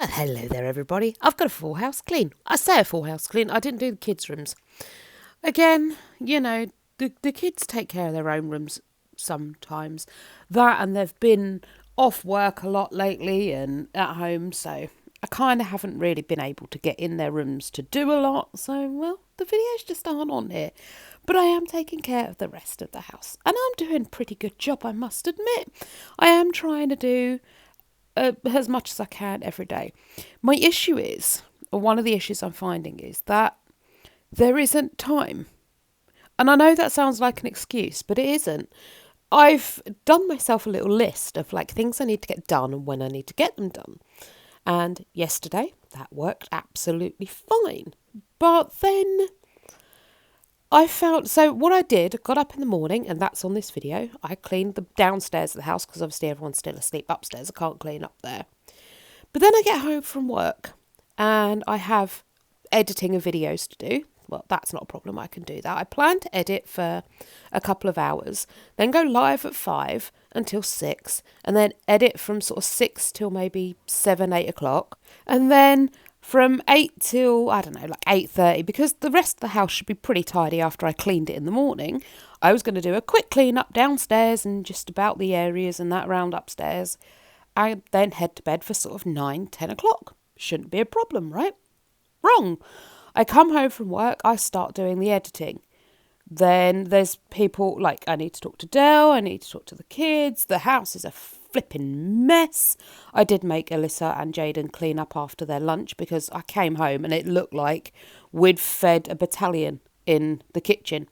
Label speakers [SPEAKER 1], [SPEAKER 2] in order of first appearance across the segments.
[SPEAKER 1] Well, hello there, everybody. I've got a full house clean. I say a full house clean. I didn't do the kids' rooms. Again, the kids take care of their own rooms sometimes. That and they've been off work a lot lately and at home, so I kind of haven't really been able to get in their rooms to do a lot. So, well, the videos just aren't on here. But I am taking care of the rest of the house. And I'm doing a pretty good job, I must admit. I am trying to do as much as I can every day. My issue is, or one of the issues I'm finding is that there isn't time. And I know that sounds like an excuse, but it isn't. I've done myself a little list of things I need to get done and when I need to get them done. And yesterday that worked absolutely fine. But then so what I did, I got up in the morning, and that's on this video. I cleaned the downstairs of the house because obviously everyone's still asleep upstairs. I can't clean up there. But then I get home from work and I have editing of videos to do. Well, that's not a problem. I can do that. I plan to edit for a couple of hours, then go live at 5 until 6, and then edit from sort of 6 till maybe 7, 8 o'clock. And then from 8 till, 8:30, because the rest of the house should be pretty tidy after I cleaned it in the morning. I was going to do a quick clean up downstairs and just about the areas and that around upstairs. I then head to bed for sort of 9, 10 o'clock. Shouldn't be a problem, right? Wrong. I come home from work, I start doing the editing. Then there's people, I need to talk to Dell, I need to talk to the kids, the house is a flipping mess. I did make Alyssa and Jaden clean up after their lunch because I came home and it looked like we'd fed a battalion in the kitchen.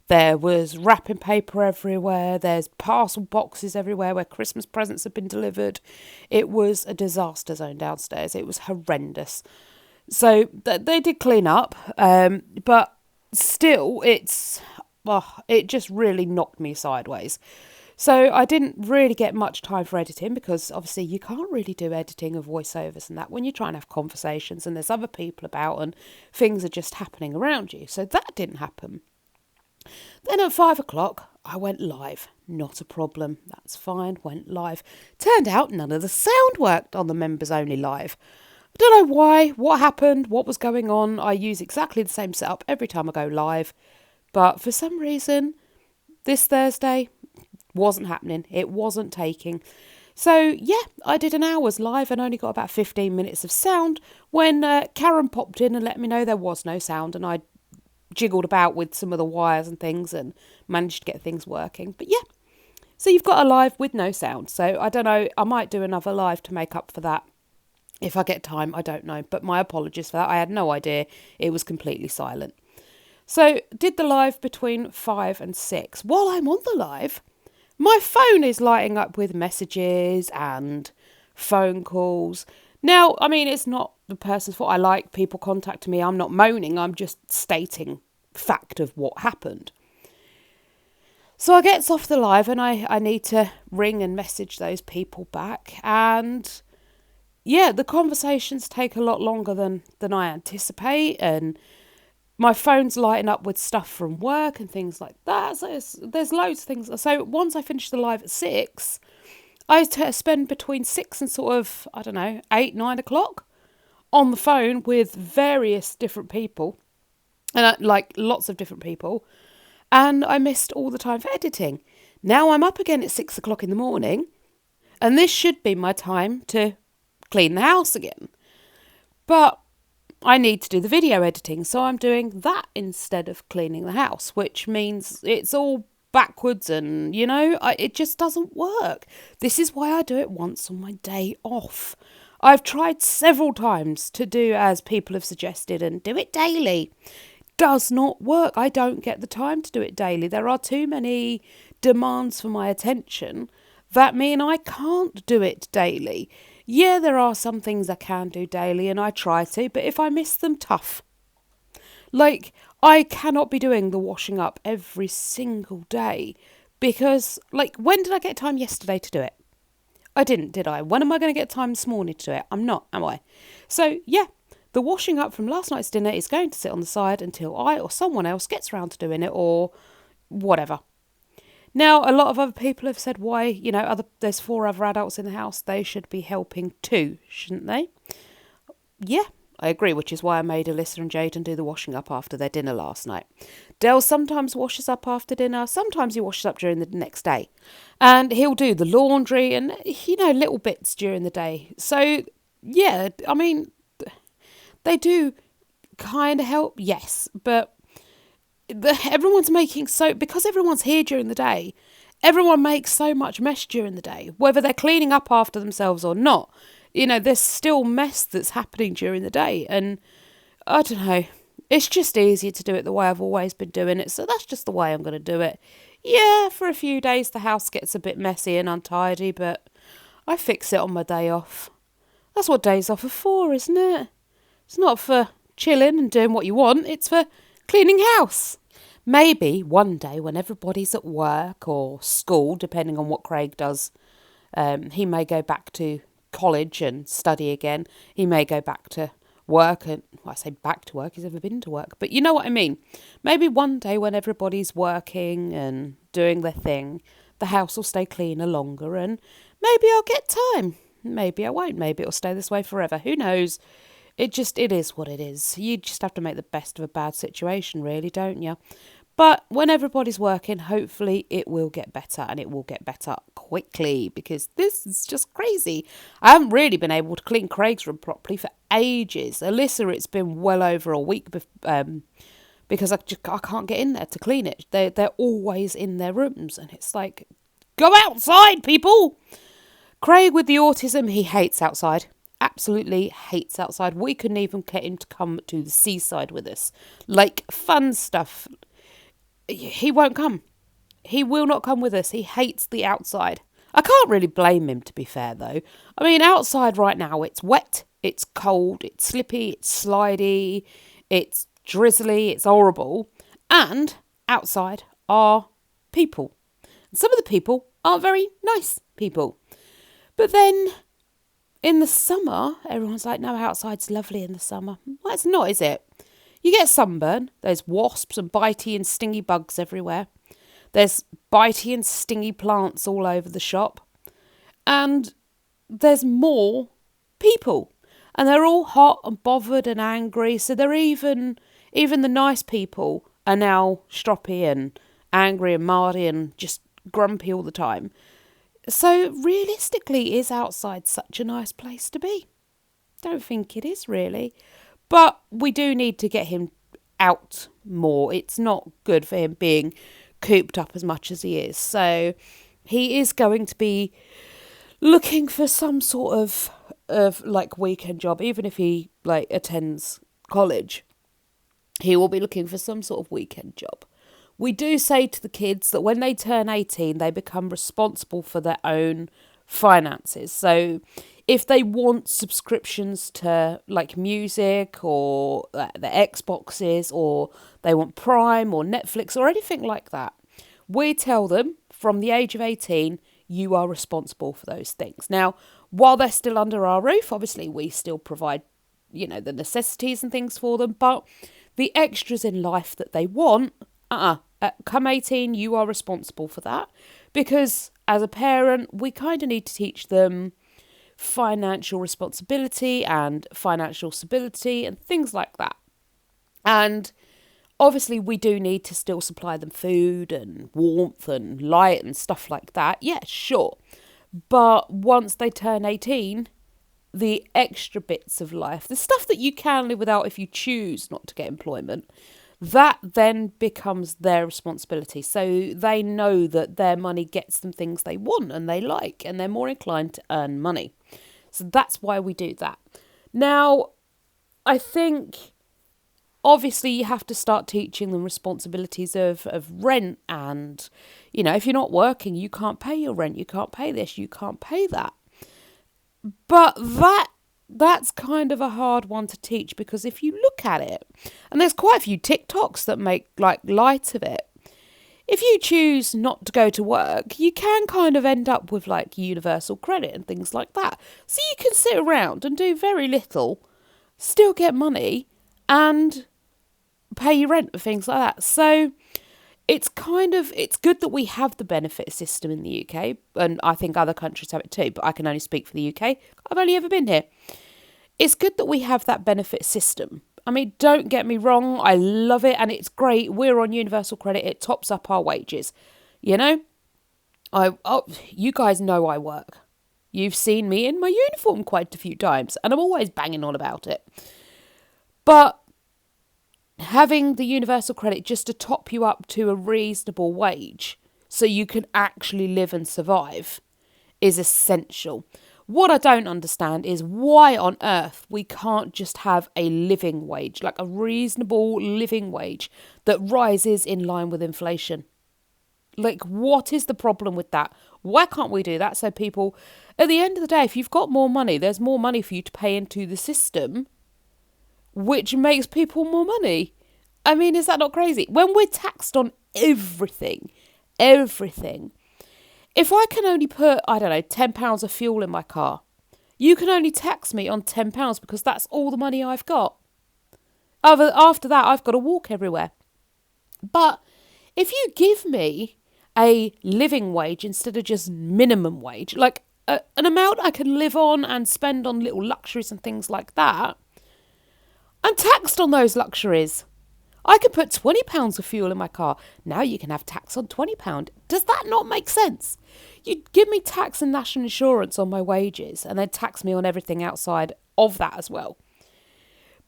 [SPEAKER 1] There was wrapping paper everywhere, there's parcel boxes everywhere where Christmas presents have been delivered. It was a disaster zone downstairs, it was horrendous. So they did clean up, but still it just really knocked me sideways. So I didn't really get much time for editing because obviously you can't really do editing of voiceovers and that when you're trying to have conversations and there's other people about and things are just happening around you. So that didn't happen. Then at 5 o'clock, I went live. Not a problem. That's fine. Went live. Turned out none of the sound worked on the members only live. I don't know why, what happened, what was going on. I use exactly the same setup every time I go live. But for some reason, this Thursday wasn't happening. It wasn't taking. So, yeah, I did an hour's live and only got about 15 minutes of sound when Karen popped in and let me know there was no sound. And I jiggled about with some of the wires and things and managed to get things working. But, yeah, so you've got a live with no sound. So, I don't know, I might do another live to make up for that. If I get time, I don't know. But my apologies for that. I had no idea. It was completely silent. So, did the live between 5 and 6. While I'm on the live, my phone is lighting up with messages and phone calls. Now, I mean, it's not the person's fault. I like people contacting me. I'm not moaning. I'm just stating fact of what happened. So I get off the live and I need to ring and message those people back. And yeah, the conversations take a lot longer than I anticipate, and my phone's lighting up with stuff from work and things like that. So there's loads of things. So once I finish the live at 6, I spend between 6 and sort of, 8, 9 o'clock on the phone with various different people, and lots of different people, and I missed all the time for editing. Now I'm up again at 6 o'clock in the morning, and this should be my time to clean the house again. But I need to do the video editing, so I'm doing that instead of cleaning the house, which means it's all backwards and, it just doesn't work. This is why I do it once on my day off. I've tried several times to do as people have suggested and do it daily. Does not work. I don't get the time to do it daily. There are too many demands for my attention that mean I can't do it daily. Yeah, there are some things I can do daily and I try to, but if I miss them, tough. I cannot be doing the washing up every single day because, when did I get time yesterday to do it? I didn't, did I? When am I going to get time this morning to do it? I'm not, am I? So, yeah, the washing up from last night's dinner is going to sit on the side until I or someone else gets around to doing it or whatever. Now, a lot of other people have said why, there's 4 other adults in the house, they should be helping too, shouldn't they? yeah, I agree, which is why I made Alyssa and Jaden do the washing up after their dinner last night. Dale sometimes washes up after dinner, sometimes he washes up during the next day. And he'll do the laundry and, little bits during the day. So, yeah, I mean, they do kind of help, yes, but everyone's making because everyone's here during the day, everyone makes so much mess during the day, whether they're cleaning up after themselves or not. There's still mess that's happening during the day, and I don't know, it's just easier to do it the way I've always been doing it, so that's just the way I'm going to do it. Yeah, for a few days the house gets a bit messy and untidy, but I fix it on my day off. That's what days off are for, isn't it? It's not for chilling and doing what you want, it's for cleaning house. Maybe one day when everybody's at work or school, depending on what Craig does, he may go back to college and study again. He may go back to work, and I say back to work, he's never been to work, but you know what I mean. Maybe one day when everybody's working and doing their thing, the house will stay cleaner longer, and maybe I'll get time. Maybe I won't. Maybe it'll stay this way forever. Who knows? It is what it is. You just have to make the best of a bad situation, really, don't you? But when everybody's working, hopefully it will get better, and it will get better quickly, because this is just crazy. I haven't really been able to clean Craig's room properly for ages. Alyssa, it's been well over a week because I can't get in there to clean it. They're always in their rooms, and it's like, go outside, people! Craig, with the autism, he hates outside. Absolutely hates outside. We couldn't even get him to come to the seaside with us. Like, fun stuff. He won't come. He will not come with us. He hates the outside. I can't really blame him, to be fair, though. I mean, outside right now, it's wet, it's cold, it's slippy, it's slidey, it's drizzly, it's horrible. And outside are people. And some of the people are very nice people. But then in the summer, everyone's like, no, outside's lovely in the summer. Well, it's not, is it? You get sunburn. There's wasps and bitey and stingy bugs everywhere. There's bitey and stingy plants all over the shop. And there's more people. And they're all hot and bothered and angry. So they're even the nice people are now stroppy and angry and mardy and just grumpy all the time. So realistically, is outside such a nice place to be? Don't think it is, really. But we do need to get him out more. It's not good for him being cooped up as much as he is. So he is going to be looking for some sort of like weekend job, even if he attends college. He will be looking for some sort of weekend job. We do say to the kids that when they turn 18, they become responsible for their own finances. So if they want subscriptions to like music or the Xboxes, or they want Prime or Netflix or anything like that, we tell them from the age of 18, you are responsible for those things. Now, while they're still under our roof, obviously we still provide, the necessities and things for them, but the extras in life that they want, come 18, you are responsible for that, because as a parent, we kind of need to teach them financial responsibility and financial stability and things like that. And obviously, we do need to still supply them food and warmth and light and stuff like that. Yeah, sure. But once they turn 18, the extra bits of life, the stuff that you can live without if you choose not to get employment, that then becomes their responsibility. So they know that their money gets them things they want and they like, and they're more inclined to earn money. So that's why we do that. Now, I think obviously you have to start teaching them responsibilities of rent, and, if you're not working, you can't pay your rent, you can't pay this, you can't pay that. But that's kind of a hard one to teach, because if you look at it, and there's quite a few TikToks that make light of it, if you choose not to go to work, you can kind of end up with universal credit and things like that. So you can sit around and do very little, still get money, and pay your rent and things like that. So it's good that we have the benefit system in the UK, and I think other countries have it too, but I can only speak for the UK. I've only ever been here. it's good that we have that benefit system. I mean, don't get me wrong, I love it and it's great. We're on universal credit, it tops up our wages. You know, you guys know I work. You've seen me in my uniform quite a few times and I'm always banging on about it. But having the universal credit just to top you up to a reasonable wage so you can actually live and survive is essential. What I don't understand is why on earth we can't just have a living wage, like a reasonable living wage that rises in line with inflation. Like, what is the problem with that? Why can't we do that so people, at the end of the day, if you've got more money, there's more money for you to pay into the system, which makes people more money. I mean, is that not crazy? When we're taxed on everything, if I can only put, I don't know, £10 of fuel in my car, you can only tax me on £10 because that's all the money I've got. After that, I've got to walk everywhere. But if you give me a living wage instead of just minimum wage, like an amount I can live on and spend on little luxuries and things like that, I'm taxed on those luxuries. I can put £20 of fuel in my car. Now you can have tax on £20. Does that not make sense? You give me tax and national insurance on my wages and then tax me on everything outside of that as well.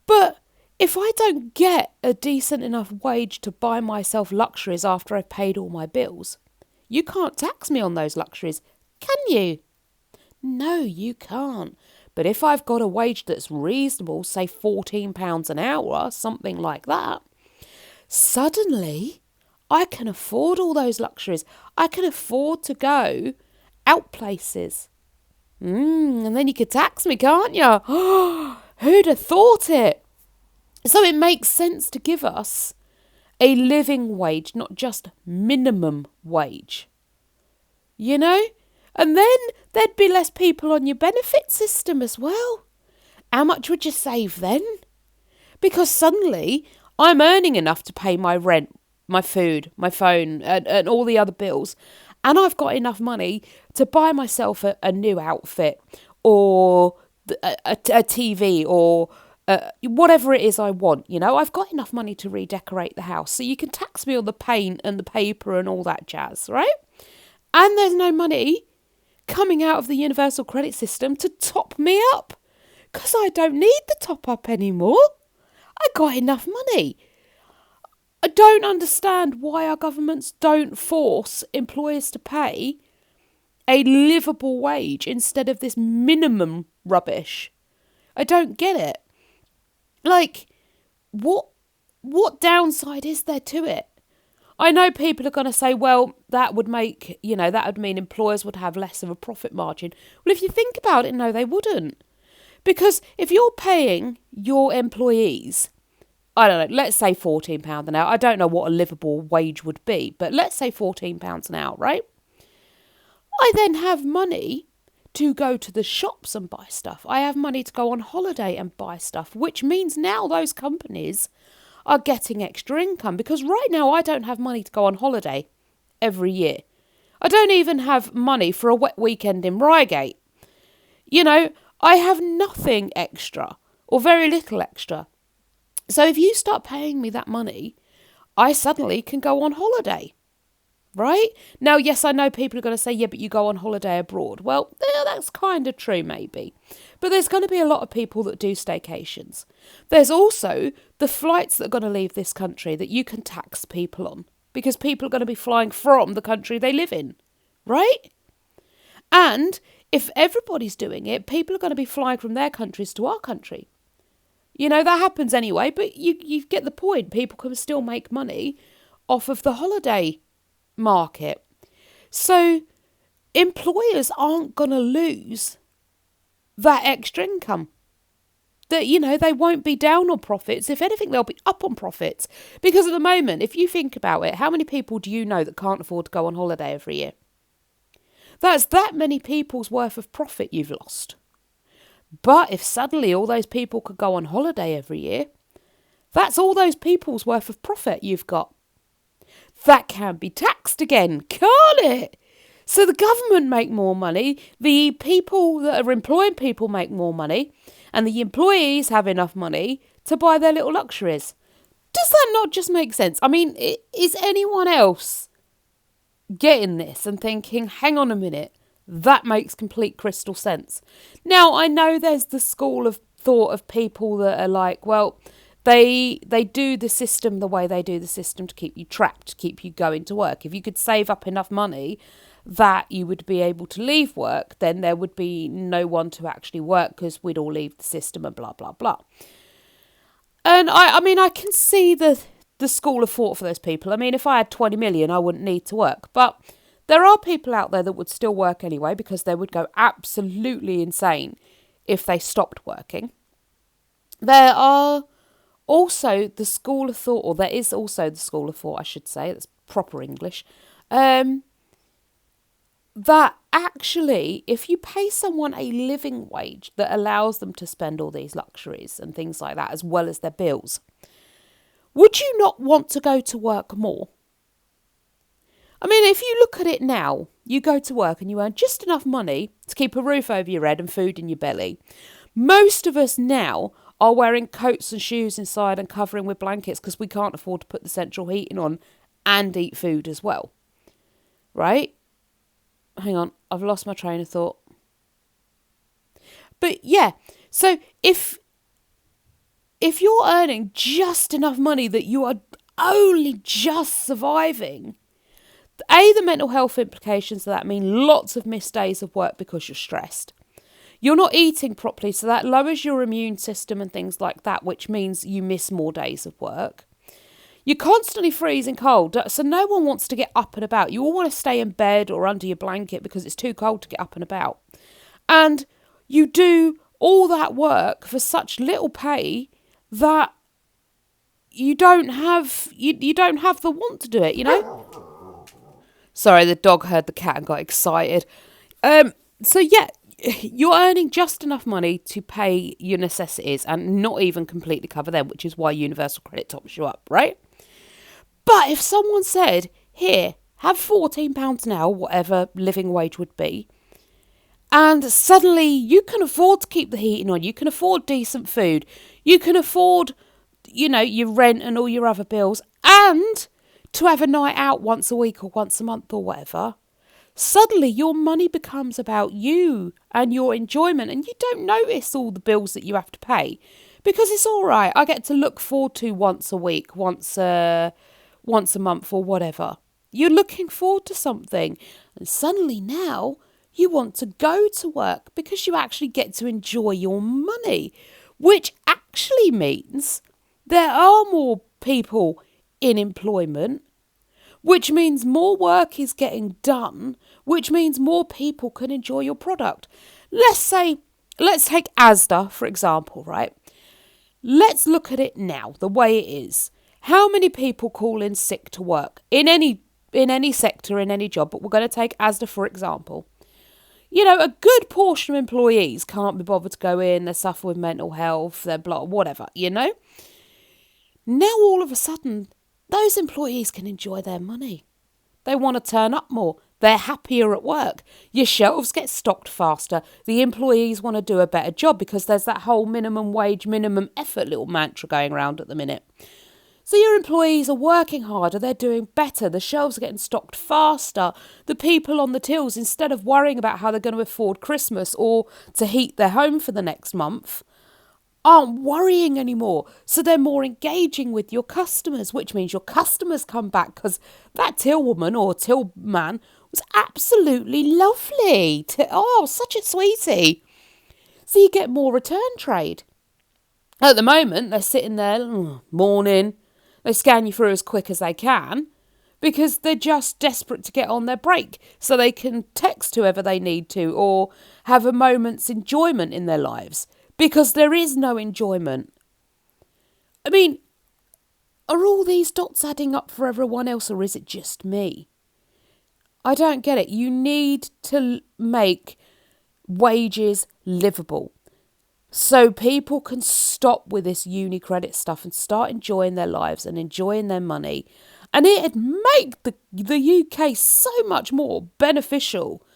[SPEAKER 1] But if I don't get a decent enough wage to buy myself luxuries after I've paid all my bills, you can't tax me on those luxuries, can you? No, you can't. But if I've got a wage that's reasonable, say £14 an hour, something like that, suddenly I can afford all those luxuries. I can afford to go out places. And then you could tax me, can't you? Who'd have thought it? So it makes sense to give us a living wage, not just minimum wage. You know? And then there'd be less people on your benefit system as well. How much would you save then? Because suddenly I'm earning enough to pay my rent, my food, my phone, and all the other bills. And I've got enough money to buy myself a new outfit or a TV or whatever it is I want. You know, I've got enough money to redecorate the house. So you can tax me on the paint and the paper and all that jazz, right? And there's no money coming out of the universal credit system to top me up because I don't need the top up anymore. I got enough money. I don't understand why our governments don't force employers to pay a livable wage instead of this minimum rubbish. I don't get it. Like, what downside is there to it? I know people are going to say, well, that would mean employers would have less of a profit margin. Well, if you think about it, no, they wouldn't. Because if you're paying your employees, I don't know, let's say £14 an hour. I don't know what a livable wage would be, but let's say £14 an hour, right? I then have money to go to the shops and buy stuff. I have money to go on holiday and buy stuff, which means now those companies are getting extra income because right now I don't have money to go on holiday every year. I don't even have money for a wet weekend in Reigate. You know, I have nothing extra or very little extra. So if you start paying me that money, I suddenly can go on holiday. Right? Now, yes, I know people are going to say, yeah, but you go on holiday abroad. Well, yeah, that's kind of true, maybe. But there's going to be a lot of people that do staycations. There's also the flights that are going to leave this country that you can tax people on because people are going to be flying from the country they live in. Right? And if everybody's doing it, people are going to be flying from their countries to our country. You know, that happens anyway, but you get the point. People can still make money off of the holiday market. So employers aren't going to lose that extra income. That, you know, they won't be down on profits. If anything, they'll be up on profits. Because at the moment, if you think about it, how many people do you know that can't afford to go on holiday every year? That's that many people's worth of profit you've lost. But if suddenly all those people could go on holiday every year, that's all those people's worth of profit you've got. That can be taxed again, can't it? So the government make more money, the people that are employing people make more money, and the employees have enough money to buy their little luxuries. Does that not just make sense? I mean, is anyone else getting this and thinking, hang on a minute, that makes complete crystal sense? Now, I know there's the school of thought of people that are like, well, they do the system the way they do the system to keep you trapped, to keep you going to work. If you could save up enough money that you would be able to leave work, then there would be no one to actually work because we'd all leave the system and blah, blah, blah. And I mean, I can see the school of thought for those people. I mean, if I had 20 million, I wouldn't need to work. But there are people out there that would still work anyway because they would go absolutely insane if they stopped working. There are also the school of thought, or there is also the school of thought, I should say, that's proper English, that actually, if you pay someone a living wage that allows them to spend all these luxuries and things like that, as well as their bills, would you not want to go to work more? I mean, if you look at it now, you go to work and you earn just enough money to keep a roof over your head and food in your belly. Most of us now are wearing coats and shoes inside and covering with blankets because we can't afford to put the central heating on and eat food as well. Right? Hang on, I've lost my train of thought. But yeah, so if you're earning just enough money that you are only just surviving, the mental health implications of that mean lots of missed days of work because you're stressed. You're not eating properly, so that lowers your immune system and things like that, which means you miss more days of work. You're constantly freezing cold, so no one wants to get up and about. You all want to stay in bed or under your blanket because it's too cold to get up and about. And you do all that work for such little pay that you don't have you don't have the want to do it, you know? Sorry, the dog heard the cat and got excited. So yeah, you're earning just enough money to pay your necessities and not even completely cover them, which is why universal credit tops you up, right? But if someone said, here, have £14 an hour, whatever living wage would be, and suddenly you can afford to keep the heating on, you can afford decent food, you can afford, your rent and all your other bills, and to have a night out once a week or once a month or whatever, suddenly your money becomes about you and your enjoyment, and you don't notice all the bills that you have to pay because it's all right. I get to look forward to once a week, once a month or whatever. You're looking forward to something, and suddenly now you want to go to work because you actually get to enjoy your money, which actually means there are more people in employment, which means more work is getting done, which means more people can enjoy your product. Let's take Asda, for example, right? Let's look at it now, the way it is. How many people call in sick to work in any sector, in any job? But we're going to take Asda, for example. A good portion of employees can't be bothered to go in. They suffer with mental health, they're whatever, Now all of a sudden, those employees can enjoy their money. They want to turn up more. They're happier at work. Your shelves get stocked faster. The employees want to do a better job because there's that whole minimum wage, minimum effort little mantra going around at the minute. So your employees are working harder, they're doing better, the shelves are getting stocked faster. The people on the tills, instead of worrying about how they're going to afford Christmas or to heat their home for the next month, aren't worrying anymore. So they're more engaging with your customers, which means your customers come back because that till woman or till man was absolutely lovely. Such a sweetie. So you get more return trade. At the moment, they're sitting there, morning. They scan you through as quick as they can because they're just desperate to get on their break so they can text whoever they need to or have a moment's enjoyment in their lives because there is no enjoyment. I mean, are all these dots adding up for everyone else or is it just me? I don't get it. You need to make wages livable so people can stop with this uni credit stuff and start enjoying their lives and enjoying their money And it'd make the UK so much more beneficial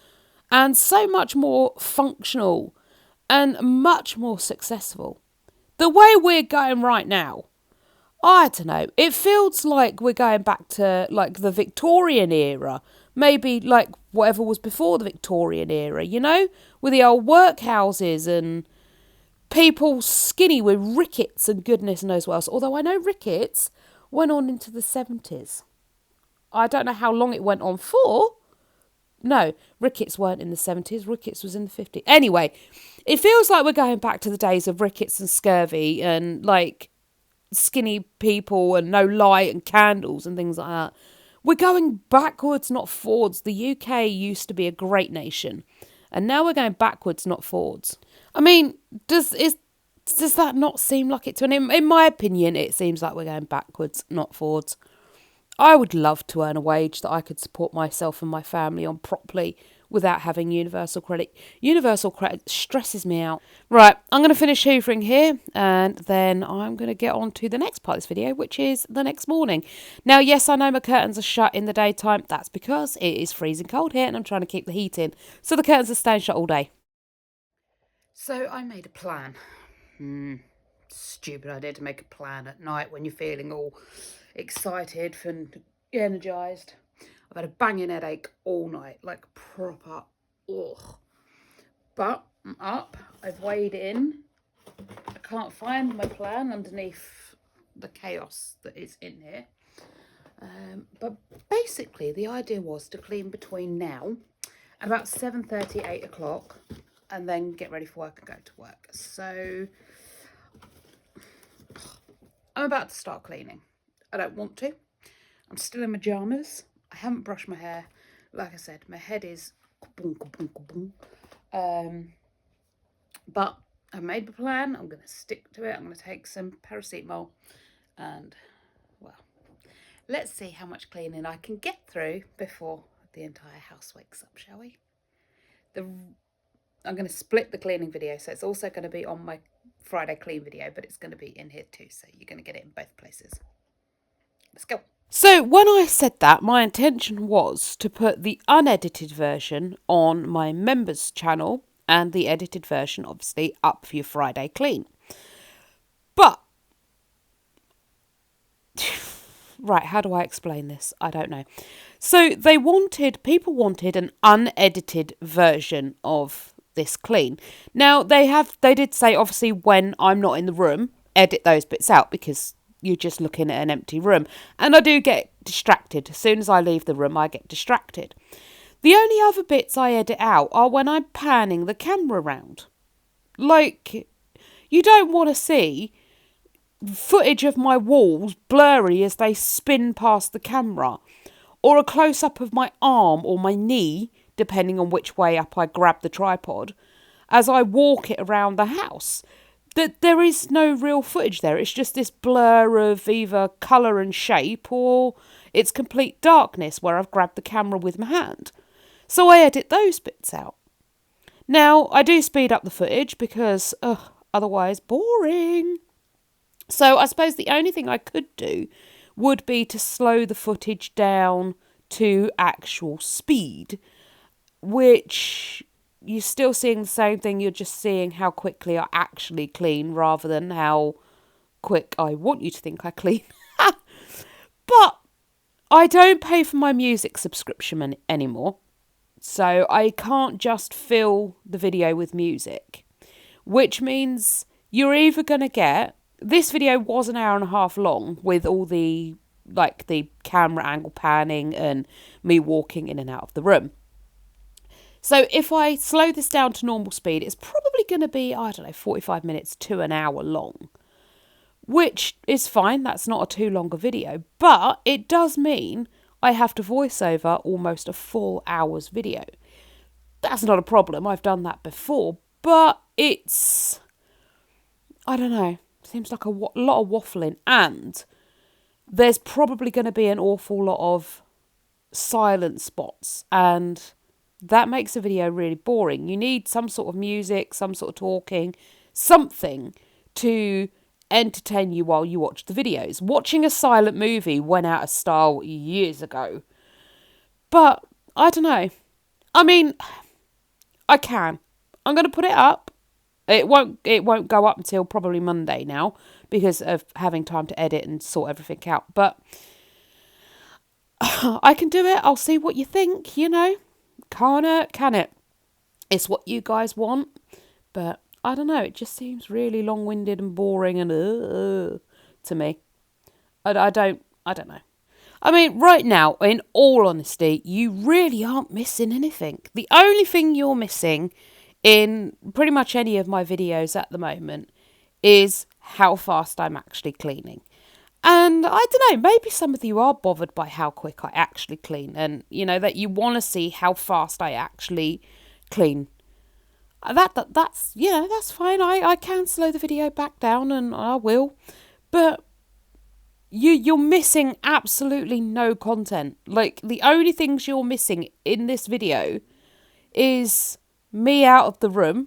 [SPEAKER 1] and so much more functional and much more successful. The way we're going right now, I don't know, it feels like we're going back to like the Victorian era, maybe like whatever was before the Victorian era, you know, with the old workhouses and people skinny with rickets and goodness knows what else. Although I know rickets went on into the 70s. I don't know how long it went on for. No, rickets weren't in the 70s. Rickets was in the 50s. Anyway, it feels like we're going back to the days of rickets and scurvy and like skinny people and no light and candles and things like that. We're going backwards, not forwards. The UK used to be a great nation, and now we're going backwards, not forwards. I mean, does that not seem like it to anyone? In my opinion, it seems like we're going backwards, not forwards. I would love to earn a wage that I could support myself and my family on properly without having universal credit. Universal credit stresses me out. Right, I'm going to finish hoovering here and then I'm going to get on to the next part of this video, which is the next morning. Now, yes, I know my curtains are shut in the daytime. That's because it is freezing cold here and I'm trying to keep the heat in. So the curtains are staying shut all day. So I made a plan. Stupid idea to make a plan at night when you're feeling all excited and energised. I've had a banging headache all night, like proper, ugh. But I'm up, I've weighed in. I can't find my plan underneath the chaos that is in here. But basically the idea was to clean between now and about 7:30, 8 o'clock, and then get ready for work and go to work. So I'm about to start cleaning. I don't want to. I'm still in my pyjamas. I haven't brushed my hair. Like I said, my head is but I made the plan. I'm going to stick to it. I'm going to take some paracetamol and, well, let's see how much cleaning I can get through before the entire house wakes up, shall we? I'm going to split the cleaning video, so it's also going to be on my Friday clean video, but it's going to be in here too, so you're going to get it in both places. Let's go. So when I said that, my intention was to put the unedited version on my members channel and the edited version, obviously, up for your Friday clean. But, right, how do I explain this? I don't know. So people wanted an unedited version of this clean. Now, they did say, obviously, when I'm not in the room, edit those bits out because you're just looking at an empty room. And I do get distracted. As soon as I leave the room, I get distracted. The only other bits I edit out are when I'm panning the camera around. Like, you don't want to see footage of my walls blurry as they spin past the camera, or a close-up of my arm or my knee, depending on which way up I grab the tripod, as I walk it around the house. That there is no real footage there. It's just this blur of either colour and shape, or it's complete darkness where I've grabbed the camera with my hand. So I edit those bits out. Now, I do speed up the footage because, otherwise boring. So I suppose the only thing I could do would be to slow the footage down to actual speed, which you're still seeing the same thing. You're just seeing how quickly I actually clean rather than how quick I want you to think I clean. But I don't pay for my music subscription anymore. So I can't just fill the video with music, which means you're either going to get, this video was an hour and a half long with all the camera angle panning and me walking in and out of the room. So if I slow this down to normal speed, it's probably going to be, 45 minutes to an hour long, which is fine. That's not a too long a video, but it does mean I have to voice over almost a full hour's video. That's not a problem. I've done that before, but it's, I don't know, seems like a lot of waffling, and there's probably going to be an awful lot of silent spots, and that makes a video really boring. You need some sort of music, some sort of talking, something to entertain you while you watch the videos. Watching a silent movie went out of style years ago. But I don't know. I mean, I'm going to put it up. It won't go up until probably Monday now because of having time to edit and sort everything out. But I can do it. I'll see what you think, you know. Can it? It's what you guys want. But I don't know. It just seems really long-winded and boring and to me. I don't know. I mean, right now, in all honesty, you really aren't missing anything. The only thing you're missing in pretty much any of my videos at the moment is how fast I'm actually cleaning. And I don't know, maybe some of you are bothered by how quick I actually clean and, you know, that you want to see how fast I actually clean. That's, you know, that's fine. I can slow the video back down and I will. But you're missing absolutely no content. Like, the only things you're missing in this video is me out of the room.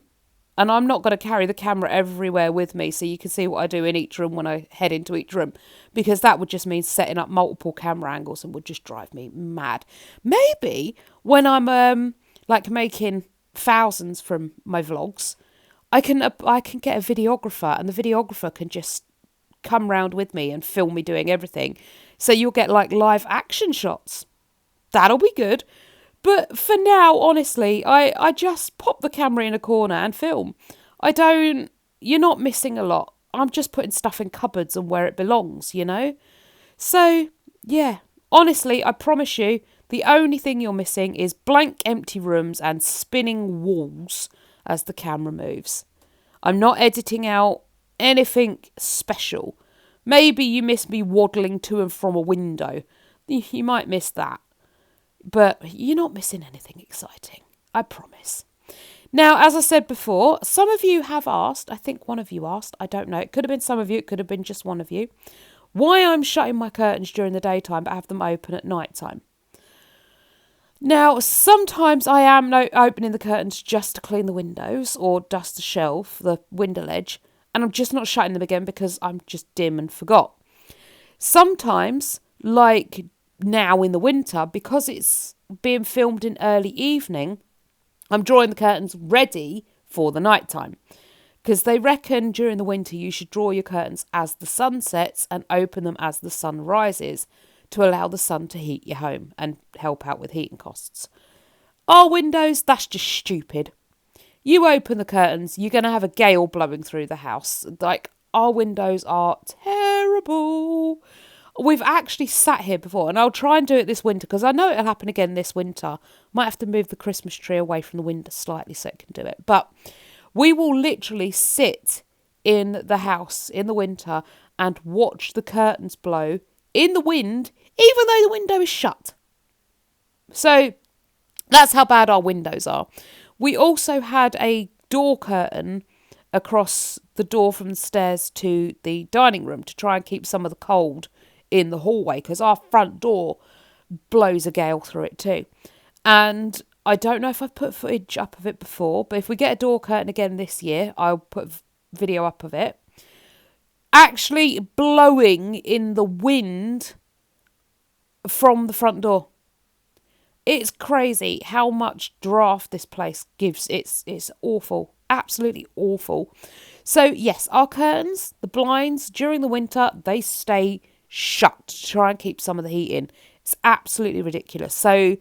[SPEAKER 1] And I'm not going to carry the camera everywhere with me so you can see what I do in each room when I head into each room. Because that would just mean setting up multiple camera angles and would just drive me mad. Maybe when I'm like making thousands from my vlogs, I can get a videographer and the videographer can just come round with me and film me doing everything. So you'll get like live action shots. That'll be good. But for now, honestly, I just pop the camera in a corner and film. You're not missing a lot. I'm just putting stuff in cupboards and where it belongs, you know? So, yeah, honestly, I promise you, the only thing you're missing is blank empty rooms and spinning walls as the camera moves. I'm not editing out anything special. Maybe you miss me waddling to and from a window. You might miss that. But you're not missing anything exciting. I promise. Now, as I said before, some of you have asked, I think one of you asked, I don't know, it could have been some of you, it could have been just one of you, why I'm shutting my curtains during the daytime but have them open at night time. Now, sometimes I am opening the curtains just to clean the windows or dust the shelf, the window ledge, and I'm just not shutting them again because I'm just dim and forgot. Sometimes, like now in the winter, because it's being filmed in early evening, I'm drawing the curtains ready for the night time. Because they reckon during the winter you should draw your curtains as the sun sets and open them as the sun rises to allow the sun to heat your home and help out with heating costs. Our windows, that's just stupid. You open the curtains, you're going to have a gale blowing through the house. Like, our windows are terrible. We've actually sat here before, and I'll try and do it this winter because I know it'll happen again this winter. Might have to move the Christmas tree away from the window slightly so it can do it. But we will literally sit in the house in the winter and watch the curtains blow in the wind, even though the window is shut. So that's how bad our windows are. We also had a door curtain across the door from the stairs to the dining room to try and keep some of the cold in the hallway because our front door blows a gale through it too. And I don't know if I've put footage up of it before, but if we get a door curtain again this year, I'll put video up of it. Actually blowing in the wind from the front door. It's crazy how much draft this place gives. It's awful. Absolutely awful. So yes, our curtains, the blinds, during the winter, they stay shut to try and keep some of the heat in. It's absolutely ridiculous. So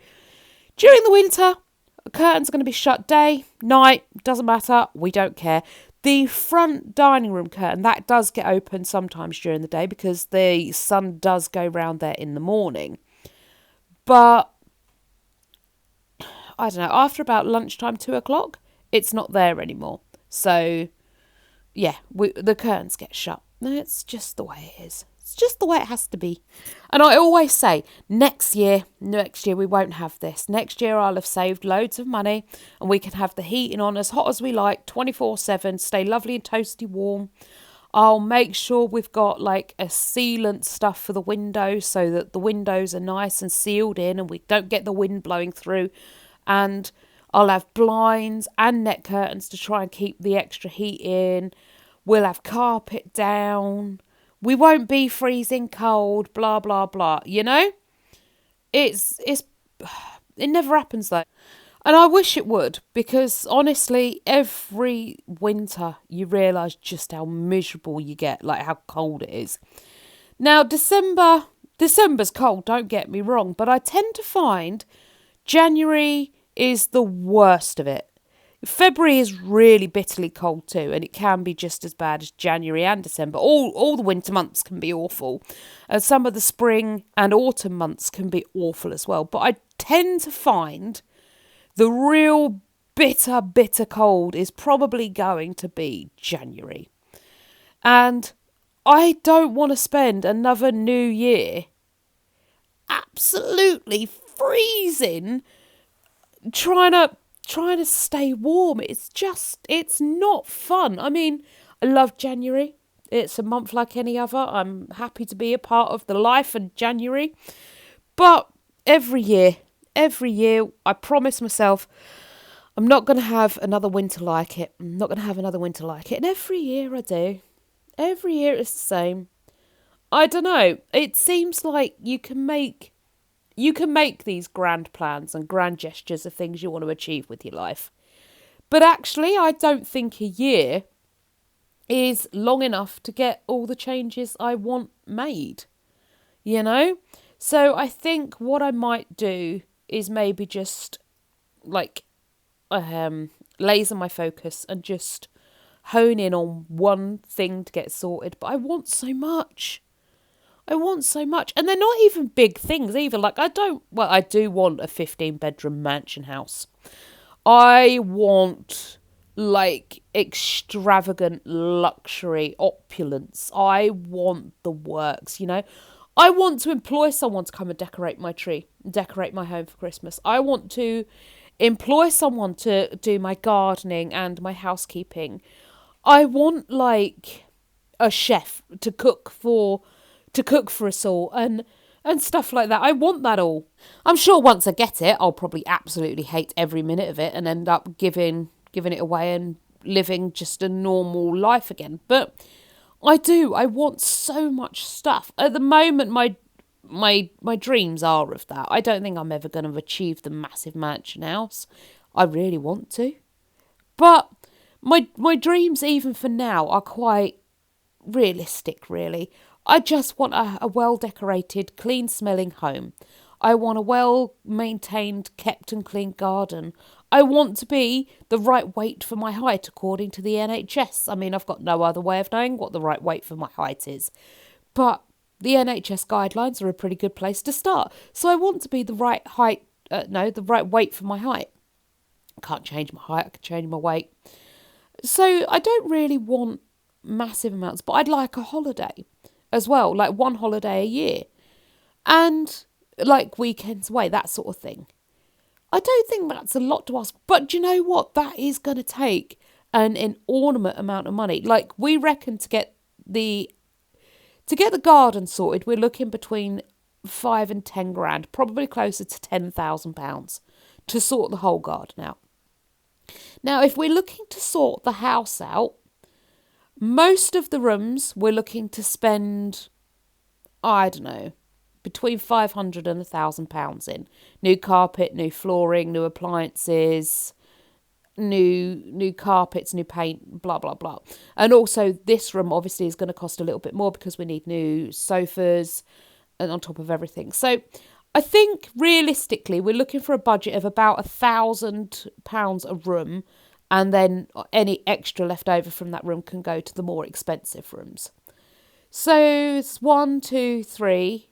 [SPEAKER 1] during the winter, the curtains are going to be shut day, night, doesn't matter. We don't care. The front dining room curtain, that does get open sometimes during the day because the sun does go round there in the morning. But I don't know, after about lunchtime, 2 o'clock, it's not there anymore. So, yeah, the curtains get shut. It's just the way it is. It's just the way it has to be. And I always say, next year we won't have this. Next year I'll have saved loads of money and we can have the heating on as hot as we like, 24/7, stay lovely and toasty warm. I'll make sure we've got like a sealant stuff for the windows so that the windows are nice and sealed in and we don't get the wind blowing through. And I'll have blinds and net curtains to try and keep the extra heat in. We'll have carpet down. We won't be freezing cold, blah, blah, blah. You know? It never happens though. And I wish it would, because honestly, every winter you realise just how miserable you get, like how cold it is. Now, December's cold, don't get me wrong, but I tend to find January is the worst of it. February is really bitterly cold too, and it can be just as bad as January and December. All the winter months can be awful. And some of the spring and autumn months can be awful as well. But I tend to find the real bitter cold is probably going to be January. And I don't want to spend another new year absolutely freezing trying to stay warm. It's not fun. I mean, I love January. It's a month like any other. I'm happy to be a part of the life of January. But every year, I promise myself I'm not going to have another winter like it. I'm not going to have another winter like it. And every year I do. Every year it's the same. I don't know. It seems like you can make these grand plans and grand gestures of things you want to achieve with your life. But actually, I don't think a year is long enough to get all the changes I want made. You know? So I think what I might do is maybe just like laser my focus and just hone in on one thing to get sorted. But I want so much. And they're not even big things either. Like I do want a 15-bedroom mansion house. I want like extravagant luxury opulence. I want the works, you know. I want to employ someone to come and decorate my tree, decorate my home for Christmas. I want to employ someone to do my gardening and my housekeeping. I want like a chef to cook for us all and stuff like that. I want that all. I'm sure once I get it, I'll probably absolutely hate every minute of it and end up giving it away and living just a normal life again. But I want so much stuff. At the moment, my dreams are of that. I don't think I'm ever going to achieve the massive mansion house. I really want to. But my dreams, even for now, are quite realistic, really. I just want a well-decorated, clean-smelling home. I want a well-maintained, kept and clean garden. I want to be the right weight for my height, according to the NHS. I mean, I've got no other way of knowing what the right weight for my height is. But the NHS guidelines are a pretty good place to start. So I want to be the right height, the right weight for my height. I can't change my height, I can change my weight. So I don't really want massive amounts, but I'd like a holiday as well, like one holiday a year. And like weekends away, that sort of thing. I don't think that's a lot to ask, but do you know what? That is going to take an inordinate amount of money. Like we reckon to get the garden sorted, we're looking between 5 and 10 grand, probably closer to £10,000 to sort the whole garden out. Now, if we're looking to sort the house out, most of the rooms we're looking to spend, I don't know, between £500 and £1,000 in. New carpet, new flooring, new appliances, new carpets, new paint, blah, blah, blah. And also this room obviously is going to cost a little bit more because we need new sofas and on top of everything. So I think realistically we're looking for a budget of about £1,000 a room, and then any extra left over from that room can go to the more expensive rooms. So it's 1, 2, 3,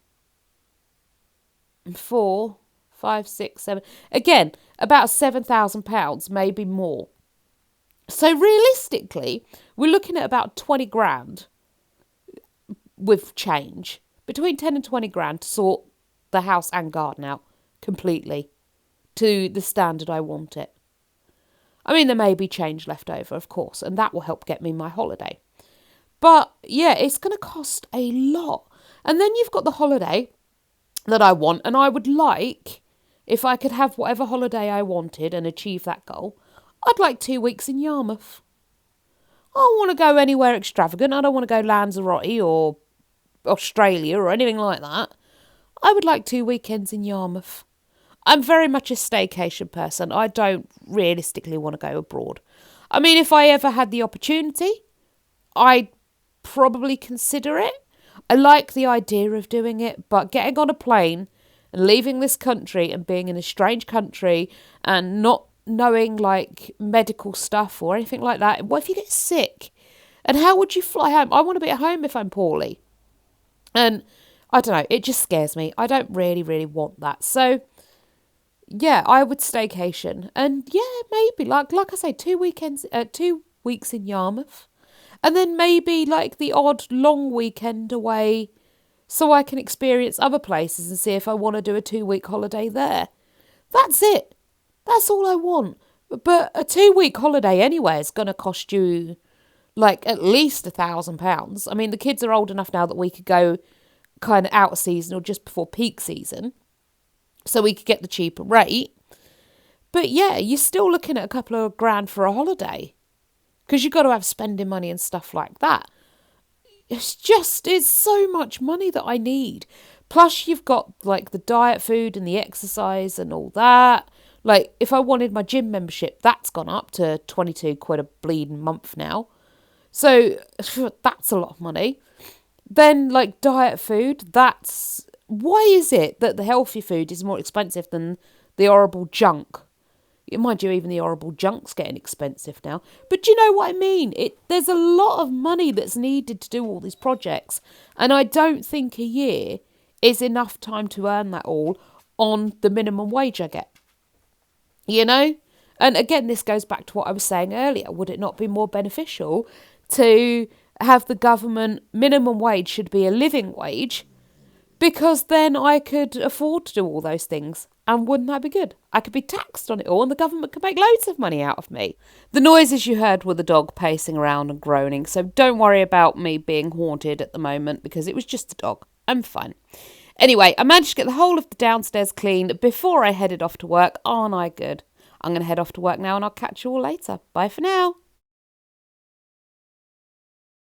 [SPEAKER 1] 4, 5, 6, 7. Again, about £7,000, maybe more. So realistically, we're looking at about 20 grand with change. Between 10 and 20 grand to sort the house and garden out completely to the standard I want it. I mean, there may be change left over, of course, and that will help get me my holiday. But yeah, it's going to cost a lot. And then you've got the holiday that I want, and I would like, if I could have whatever holiday I wanted and achieve that goal, I'd like 2 weeks in Yarmouth. I don't want to go anywhere extravagant. I don't want to go Lanzarote or Australia or anything like that. I would like 2 weekends in Yarmouth. I'm very much a staycation person. I don't realistically want to go abroad. I mean, if I ever had the opportunity, I'd probably consider it. I like the idea of doing it, but getting on a plane and leaving this country and being in a strange country and not knowing like medical stuff or anything like that, what if you get sick? And how would you fly home? I want to be at home if I'm poorly. And I don't know, it just scares me. I don't really, really want that. So yeah, I would staycation. And yeah, maybe like I say, 2 weeks in Yarmouth. And then maybe like the odd long weekend away so I can experience other places and see if I want to do a 2-week holiday there. That's it. That's all I want. But a 2-week holiday anyway is going to cost you like at least £1,000. I mean, the kids are old enough now that we could go kind of out of season or just before peak season. So we could get the cheaper rate. But yeah, you're still looking at a couple of grand for a holiday. Because you've got to have spending money and stuff like that. It's so much money that I need. Plus you've got like the diet food and the exercise and all that. Like if I wanted my gym membership, that's gone up to 22 quid a bleeding month now. So that's a lot of money. Then like diet food, why is it that the healthy food is more expensive than the horrible junk? Mind you, even the horrible junk's getting expensive now. But do you know what I mean? There's a lot of money that's needed to do all these projects. And I don't think a year is enough time to earn that all on the minimum wage I get. You know? And again, this goes back to what I was saying earlier. Would it not be more beneficial to have the government minimum wage should be a living wage? Because then I could afford to do all those things. And wouldn't that be good? I could be taxed on it all and the government could make loads of money out of me. The noises you heard were the dog pacing around and groaning, so don't worry about me being haunted at the moment because it was just a dog. I'm fine. Anyway, I managed to get the whole of the downstairs cleaned before I headed off to work. Aren't I good? I'm going to head off to work now and I'll catch you all later. Bye for now.